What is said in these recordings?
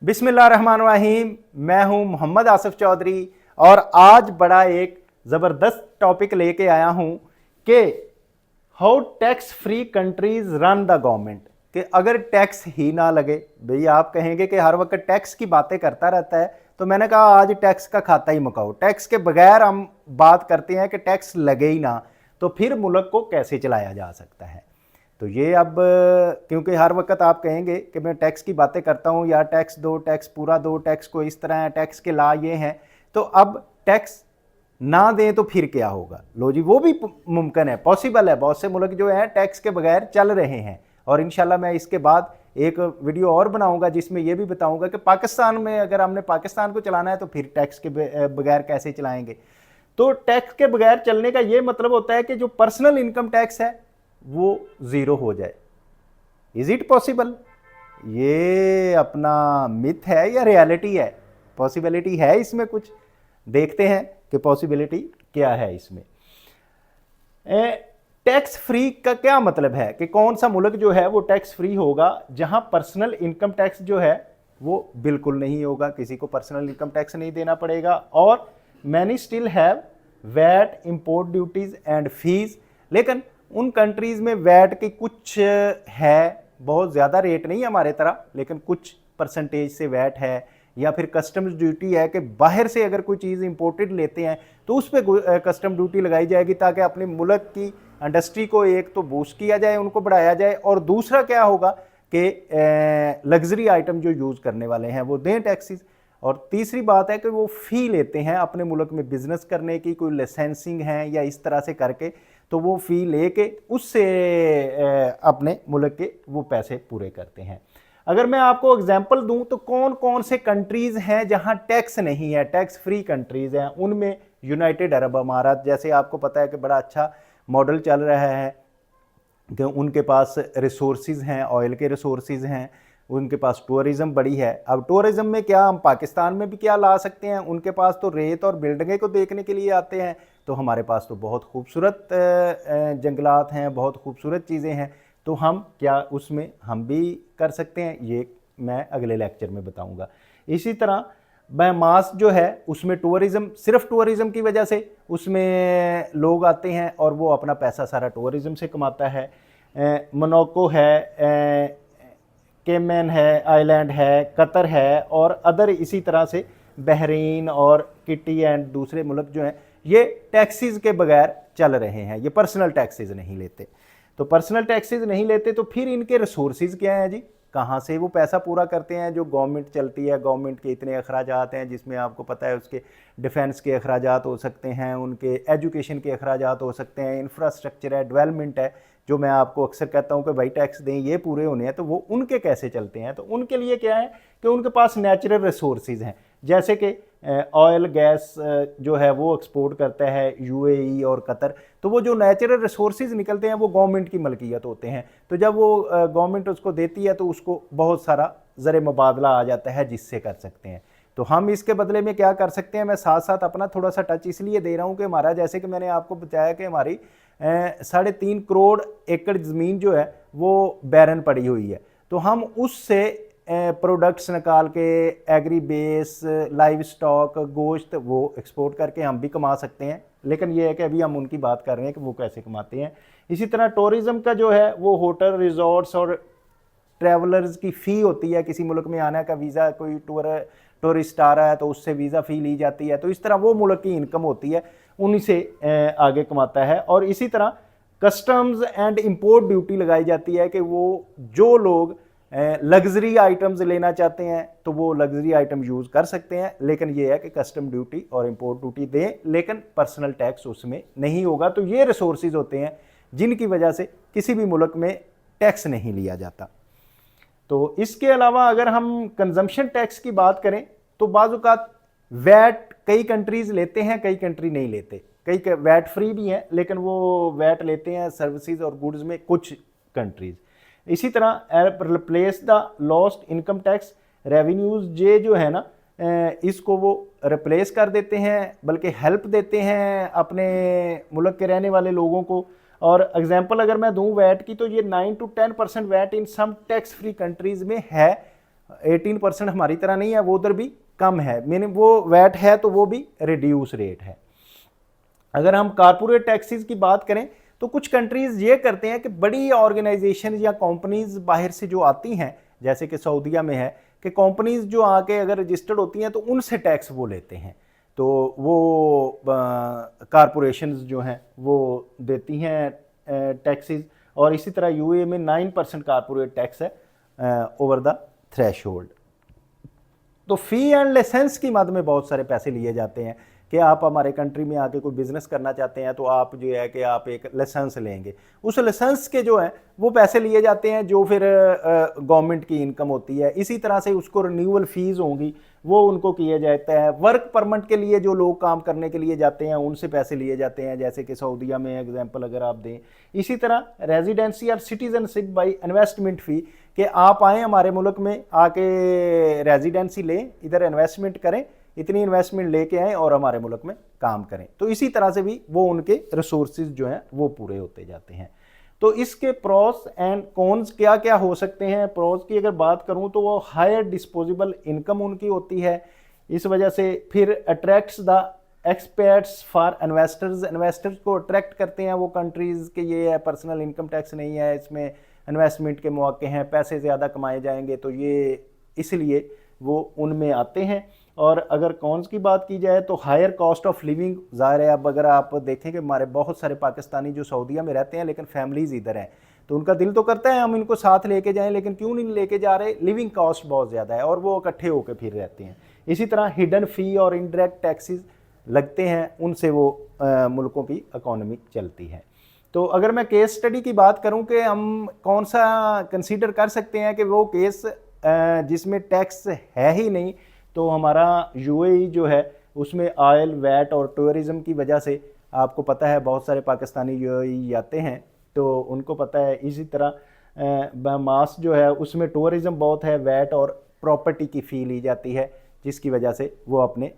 बिस्मिल्लाहिर्रहमानिर्रहीम। मैं हूं मोहम्मद आसिफ चौधरी और आज बड़ा एक ज़बरदस्त टॉपिक लेके आया हूं कि how tax free countries run the government. कि अगर टैक्स ही ना लगे, भाई आप कहेंगे कि हर वक्त टैक्स की बातें करता रहता है, तो मैंने कहा आज टैक्स का खाता ही मुकाओ। टैक्स के बगैर हम बात करते हैं कि टैक्स लगे ही ना, तो फिर मुल्क को कैसे चलाया जा सकता है। तो ये अब क्योंकि हर वक्त आप कहेंगे कि मैं टैक्स की बातें करता हूँ, या टैक्स दो, टैक्स पूरा दो, टैक्स को इस तरह है, टैक्स के ला ये हैं, तो अब टैक्स ना दें तो फिर क्या होगा। लो जी, वो भी मुमकिन है, पॉसिबल है। बहुत से मुल्क जो हैं टैक्स के बगैर चल रहे हैं, और इंशाल्लाह मैं इसके बाद एक वीडियो और बनाऊंगा जिसमें यह भी बताऊंगा कि पाकिस्तान में अगर हमने पाकिस्तान को चलाना है तो फिर टैक्स के बगैर कैसे चलाएंगे। तो टैक्स के बगैर चलने का यह मतलब होता है कि जो पर्सनल इनकम टैक्स है वो ज़ीरो हो जाए। Is it possible? ये अपना मिथ है या रियलिटी है? पॉसिबिलिटी है इसमें कुछ, देखते हैं कि पॉसिबिलिटी क्या है इसमें। टैक्स फ्री का क्या मतलब है कि कौन सा मुल्क जो है वो टैक्स फ्री होगा जहां पर्सनल इनकम टैक्स जो है वो बिल्कुल नहीं होगा, किसी को पर्सनल इनकम टैक्स नहीं देना पड़ेगा, और many still have VAT, import duties and fees. लेकिन उन कंट्रीज में वैट की कुछ है, बहुत ज़्यादा रेट नहीं हमारे तरह, लेकिन कुछ परसेंटेज से वैट है, या फिर कस्टम्स ड्यूटी है कि बाहर से अगर कोई चीज़ इंपोर्टेड लेते हैं तो उस पर कस्टम ड्यूटी लगाई जाएगी, ताकि अपने मुल्क की इंडस्ट्री को एक तो बूस्ट किया जाए, उनको बढ़ाया जाए, और दूसरा क्या होगा कि लग्जरी आइटम जो यूज़ करने वाले हैं वो दें टैक्सेस। और तीसरी बात है कि वो फ़ी लेते हैं अपने मुल्क में बिज़नेस करने की, कोई लाइसेंसिंग है या इस तरह से करके, तो वो फ़ी लेके उससे अपने मुल्क के वो पैसे पूरे करते हैं। अगर मैं आपको एग्जांपल दूं तो कौन कौन से कंट्रीज़ हैं जहां टैक्स नहीं है, टैक्स फ्री कंट्रीज़ हैं। उनमें यूनाइटेड अरब अमारात, जैसे आपको पता है कि बड़ा अच्छा मॉडल चल रहा है कि उनके पास रिसोर्सेज हैं, ऑयल के रिसोर्सेज हैं, उनके पास टूरिज़्म बड़ी है। अब टूरिज़्म में क्या हम पाकिस्तान में भी क्या ला सकते हैं, उनके पास तो रेत और बिल्डिंगें को देखने के लिए आते हैं, तो हमारे पास तो बहुत खूबसूरत जंगलात हैं, बहुत खूबसूरत चीज़ें हैं, तो हम क्या उसमें हम भी कर सकते हैं, ये मैं अगले लेक्चर में बताऊंगा। इसी तरह मास जो है उसमें टूरिज़्म, सिर्फ टूरिज़्म की वजह से उसमें लोग आते हैं और वो अपना पैसा सारा टूरिज़्म से कमाता है। मोनाको है, केमैन है, आइलैंड है, कतर है, और अदर इसी तरह से बहरीन और किटी एंड दूसरे मुल्क जो हैं ये टैक्सेस के बगैर चल रहे हैं, ये पर्सनल टैक्सेस नहीं लेते। तो पर्सनल टैक्सेस नहीं लेते तो फिर इनके रिसोर्सेज क्या हैं जी, कहाँ से वो पैसा पूरा करते हैं। जो गवर्नमेंट चलती है, गवर्नमेंट के इतने अखराजात हैं जिसमें आपको पता है उसके डिफेंस के अखराजात हो सकते हैं, उनके एजुकेशन के अखराजात हो सकते हैं, इंफ्रास्ट्रक्चर है, डेवलपमेंट है, जो मैं आपको अक्सर कहता हूं कि भाई टैक्स दें, ये पूरे होने हैं, तो वो उनके कैसे चलते हैं। तो उनके लिए क्या है कि उनके पास नेचुरल रिसोर्सेज हैं, जैसे कि ऑयल गैस जो है वो एक्सपोर्ट करता है यूएई और कतर, तो वो जो नेचुरल रिसोर्सेज निकलते हैं वो गवर्नमेंट की मलकियत होते हैं। तो जब वो गवर्नमेंट उसको देती है तो उसको बहुत सारा ज़र मुबादला आ जाता है जिससे कर सकते हैं। तो हम इसके बदले में क्या कर सकते हैं, मैं साथ साथ अपना थोड़ा सा टच इसलिए दे रहा हूँ कि हमारा, जैसे कि मैंने आपको बताया कि हमारी 3.5 करोड़ एकड़ ज़मीन जो है वो बैरन पड़ी हुई है, तो हम उससे प्रोडक्ट्स निकाल के एग्री बेस, लाइव स्टॉक, गोश्त वो एक्सपोर्ट करके हम भी कमा सकते हैं। लेकिन ये है कि अभी हम उनकी बात कर रहे हैं कि वो कैसे कमाते हैं। इसी तरह टूरिज़्म का जो है वो होटल, रिजॉर्ट्स और ट्रैवलर्स की फ़ी होती है, किसी मुल्क में आने का वीज़ा, कोई टूरिस्ट आ रहा है तो उससे वीज़ा फ़ी ली जाती है, तो इस तरह वो मुल्क की इनकम होती है, उन्हीं से आगे कमाता है। और इसी तरह कस्टम्स एंड इंपोर्ट ड्यूटी लगाई जाती है कि वो जो लोग लग्जरी आइटम्स लेना चाहते हैं तो वो लग्जरी आइटम यूज़ कर सकते हैं, लेकिन ये है कि कस्टम ड्यूटी और इंपोर्ट ड्यूटी दें, लेकिन पर्सनल टैक्स उसमें नहीं होगा। तो ये रिसोर्सेज होते हैं जिनकी वजह से किसी भी मुल्क में टैक्स नहीं लिया जाता। तो इसके अलावा अगर हम कंजम्पशन टैक्स की बात करें तो बाज़ औक़ात वैट कई कंट्रीज़ लेते हैं, कई कंट्री नहीं लेते, कई वैट फ्री भी हैं लेकिन वो वैट लेते हैं सर्विसेज और गुड्स में कुछ कंट्रीज़। इसी तरह replace the lost income tax revenues, ये जो है ना इसको वो रिप्लेस कर देते हैं, बल्कि हेल्प देते हैं अपने मुल्क के रहने वाले लोगों को। और एग्जांपल अगर मैं दूं वैट की, तो ये 9 to 10% VAT in some tax free countries में है, 18% हमारी तरह नहीं है, वो उधर भी कम है, मीन वो वैट है तो वो भी रिड्यूस रेट है। अगर हम कारपोरेट टैक्सेस की बात करें तो कुछ कंट्रीज ये करते हैं कि बड़ी ऑर्गेनाइजेशन या कंपनीज बाहर से जो आती हैं, जैसे कि सऊदीया में है कि कंपनीज जो आके अगर रजिस्टर्ड होती हैं तो उनसे टैक्स वो लेते हैं, तो वो कारपोरेशंस जो हैं वो देती हैं टैक्सेस। और इसी तरह यूएई में 9% कारपोरेट टैक्स है ओवर द थ्रेशोल्ड। तो फी एंड लाइसेंस की मद में बहुत सारे पैसे लिए जाते हैं कि आप हमारे कंट्री में आके कोई बिजनेस करना चाहते हैं तो आप जो है कि आप एक लाइसेंस लेंगे, उस लाइसेंस के जो है वो पैसे लिए जाते हैं जो फिर गवर्नमेंट की इनकम होती है। इसी तरह से उसको रिन्यूअल फीस होंगी वो उनको किया जाता है। वर्क परमिट के लिए जो लोग काम करने के लिए जाते हैं उनसे पैसे लिए जाते हैं, जैसे कि सऊदीया में एग्जांपल अगर आप दें। इसी तरह रेजिडेंसी और सिटीजनशिप बाय इन्वेस्टमेंट फ़ी कि आप आएँ हमारे मुल्क में आके रेजिडेंसी लें, इधर इन्वेस्टमेंट करें, इतनी इन्वेस्टमेंट लेके आए और हमारे मुल्क में काम करें, तो इसी तरह से भी वो उनके रिसोर्सेज जो हैं वो पूरे होते जाते हैं। तो इसके प्रोस एंड कॉन्स क्या क्या हो सकते हैं। प्रोस की अगर बात करूं तो वो हायर डिस्पोजेबल इनकम उनकी होती है, इस वजह से फिर attracts the experts for investors, investors को अट्रैक्ट करते हैं वो कंट्रीज़ के, ये है पर्सनल इनकम टैक्स नहीं है, इसमें इन्वेस्टमेंट के मौके हैं, पैसे ज़्यादा कमाए जाएंगे, तो ये इसलिए वो उनमें आते हैं। और अगर कॉन्स की बात की जाए तो हायर कॉस्ट ऑफ लिविंग, ज़ाहिर है अब अगर आप देखें कि हमारे बहुत सारे पाकिस्तानी जो सऊदीया में रहते हैं लेकिन फैमिलीज़ इधर हैं, तो उनका दिल तो करता है हम इनको साथ लेके जाएं, लेकिन क्यों नहीं लेके जा रहे, लिविंग कॉस्ट बहुत ज़्यादा है और वो इकट्ठे होकर फिर रहते हैं। इसी तरह हिडन फ़ी और इनडायरेक्ट टैक्सेस लगते हैं, उनसे वो मुल्कों की इकॉनमी चलती है। तो अगर मैं केस स्टडी की बात करूं कि हम कौन सा कंसीडर कर सकते हैं कि वो केस जिसमें टैक्स है ही नहीं, तो हमारा यूएई जो है उसमें ऑयल, वैट और टूरिज़्म की वजह से आपको पता है बहुत सारे पाकिस्तानी यूएई आते हैं, तो उनको पता है। इसी तरह बहमास जो है उसमें टूरिज़्म बहुत है, वैट और प्रॉपर्टी की फ़ी ली जाती है, जिसकी वजह से वो अपने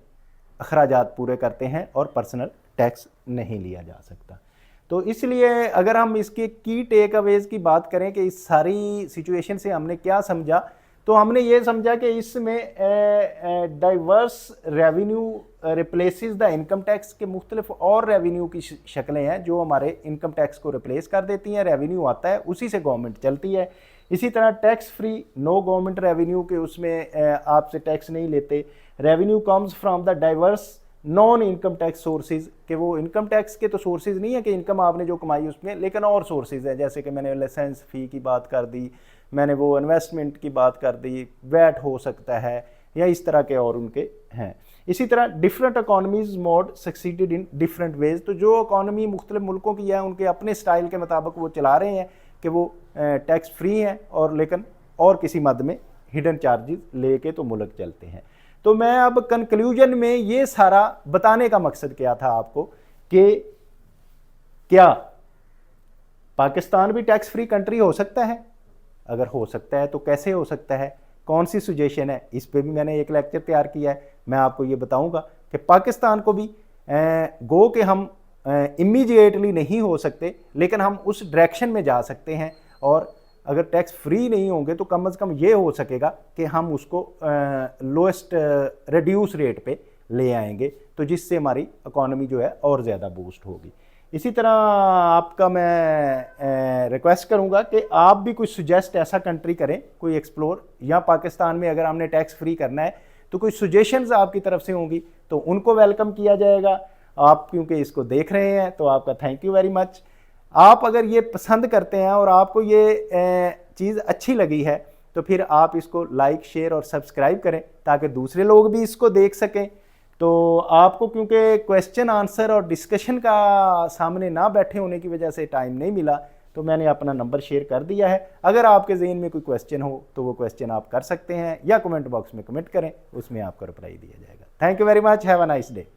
अखराजात पूरे करते हैं और पर्सनल टैक्स नहीं लिया जा सकता। तो इसलिए अगर हम इसके की टेक अवेज़ की बात करें कि इस सारी सिचुएशन से हमने क्या समझा, तो हमने ये समझा कि इसमें diverse revenue replaces the income tax के मुख्तलिफ और रेवेन्यू की शक्लें हैं जो हमारे इनकम टैक्स को रिप्लेस कर देती हैं। रेवेन्यू आता है उसी से गवर्नमेंट चलती है। इसी तरह tax free, no government revenue के उसमें आपसे टैक्स नहीं लेते। Revenue comes from the diverse non income tax sources, कि वो इनकम टैक्स के तो सोर्सेज नहीं है कि इनकम आपने जो कमाई उसमें, लेकिन और सोर्सेज है, जैसे कि मैंने लाइसेंस फ़ी की बात कर दी, मैंने वो इन्वेस्टमेंट की बात कर दी, वैट हो सकता है, या इस तरह के और उनके हैं। इसी तरह different economies mode succeeded in different ways, तो जो इकॉनमी मुख्तलिफ मुल्कों की है उनके अपने स्टाइल के मुताबिक वो चला रहे हैं कि वो टैक्स फ्री हैं और लेकिन और किसी मद में हिडन चार्जेस लेके तो मुल्क चलते हैं। तो मैं अब कंक्लूजन में ये सारा बताने का मकसद क्या था आपको कि क्या पाकिस्तान भी टैक्स फ्री कंट्री हो सकता है, अगर हो सकता है तो कैसे हो सकता है, कौन सी सुजेशन है, इस पे भी मैंने एक लेक्चर तैयार किया है। मैं आपको ये बताऊंगा कि पाकिस्तान को भी गो के हम इमीडिएटली नहीं हो सकते, लेकिन हम उस डायरेक्शन में जा सकते हैं, और अगर टैक्स फ्री नहीं होंगे तो कम से कम ये हो सकेगा कि हम उसको लोएस्ट रिड्यूस रेट पे ले आएंगे, तो जिससे हमारी इकॉनमी जो है और ज़्यादा बूस्ट होगी। इसी तरह आपका मैं रिक्वेस्ट करूंगा कि आप भी कुछ सुजेस्ट ऐसा कंट्री करें, कोई एक्सप्लोर, या पाकिस्तान में अगर हमने टैक्स फ्री करना है तो कोई सुजेशंस आपकी तरफ से होंगी तो उनको वेलकम किया जाएगा। आप क्योंकि इसको देख रहे हैं तो आपका थैंक यू वेरी मच। आप अगर ये पसंद करते हैं और आपको ये चीज़ अच्छी लगी है तो फिर आप इसको लाइक, शेयर और सब्सक्राइब करें ताकि दूसरे लोग भी इसको देख सकें। तो आपको क्योंकि क्वेश्चन आंसर और डिस्कशन का सामने ना बैठे होने की वजह से टाइम नहीं मिला, तो मैंने अपना नंबर शेयर कर दिया है। अगर आपके ज़हन में कोई क्वेश्चन हो तो वो क्वेश्चन आप कर सकते हैं, या कमेंट बॉक्स में कमेंट करें, उसमें आपको रिप्लाई दिया जाएगा। Thank you very much, have a nice day.